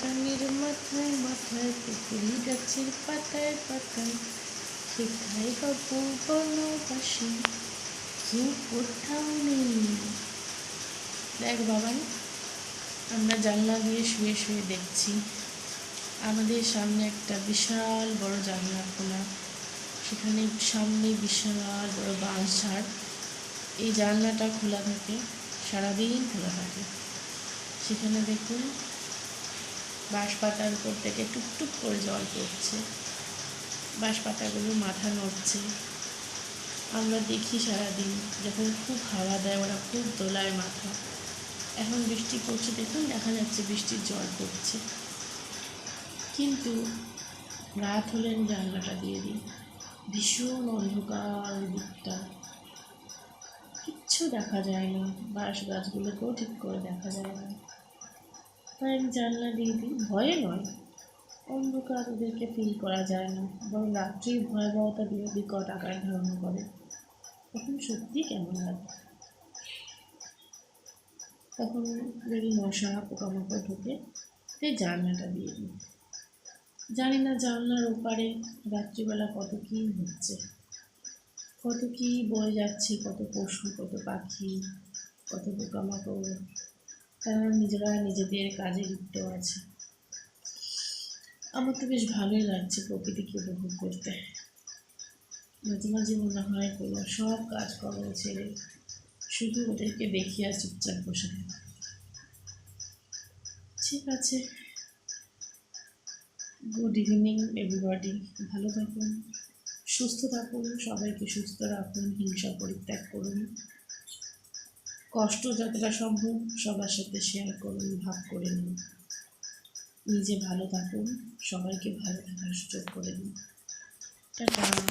বাগানের মাথায় মাথায় পুকুরি গাছের পাতায় পাতায় সেখানে বাবু বনবাসী কেউ কোথাও নেই। দেখ বাবান, আমরা জানলা দিয়ে শুয়ে শুয়ে দেখছি আমাদের সামনে একটা বিশাল বড় জানলা খোলা, সেখানে সামনে বিশাল বড় বাঁশ ঝাড়। এই জানলাটা খোলা থাকে, সারাদিন খোলা থাকে। সেখানে দেখুন বাঁশ পাতার উপর থেকে টুকটুক করে জল পড়ছে, বাঁশ পাতাগুলো মাথা নড়ছে। আমরা দেখি সারাদিন, যখন খুব হাওয়া দেয় ওরা খুব দোলায় মাথা। এখন বৃষ্টি পড়ছে, দেখুন দেখা যাচ্ছে বৃষ্টির জল পড়ছে। কিন্তু রাত হলে আমি জানলাটা দিয়ে দিই, ভীষণ অন্ধকার দিকটা, কিচ্ছু দেখা যায় না, বাঁশ গাছগুলোকেও ঠিক করে দেখা যায় না। তাই আমি জানলা দিয়ে দিই, ভয়ে নয়, অন্ধকার ওদেরকে ফিল করা যায় না, বরং রাত্রির ভয়াবহতা বিকট আকার ধারণ করে। তখন সত্যি কেমন লাগে। তখন যদি মশা পোকামাকড় ঢুকে, তাই জানলাটা দিয়ে দিই। জানি না জানলার ওপারে রাত্রিবেলা কত কী হচ্ছে, কত কী বয়ে যাচ্ছে, কত পশু, কত পাখি, কত পোকামাকড়। তারা নিজেরা নিজেদের কাজে লিপ্ত আছে। আমার তো বেশ ভালোই লাগছে প্রকৃতিকে উপভোগ করতে। মাঝে মাঝে মনে হয় কোনো সব কাজকর্ম ছেড়ে শুধু ওদেরকে দেখি আর চুপচাপ বসে থাকি। ঠিক আছে, গুড ইভিনিং এভরিবডি। ভালো থাকুন, সুস্থ থাকুন, সবাইকে সুস্থ রাখুন, হিংসা পরিত্যাগ করুন, কষ্ট যতটা সম্ভব সবার সাথে শেয়ার করুন, ভাগ করে নিন। নিজে ভালো থাকুন, সবাইকে ভালো থাকার সুযোগ করে দিন। টাটা।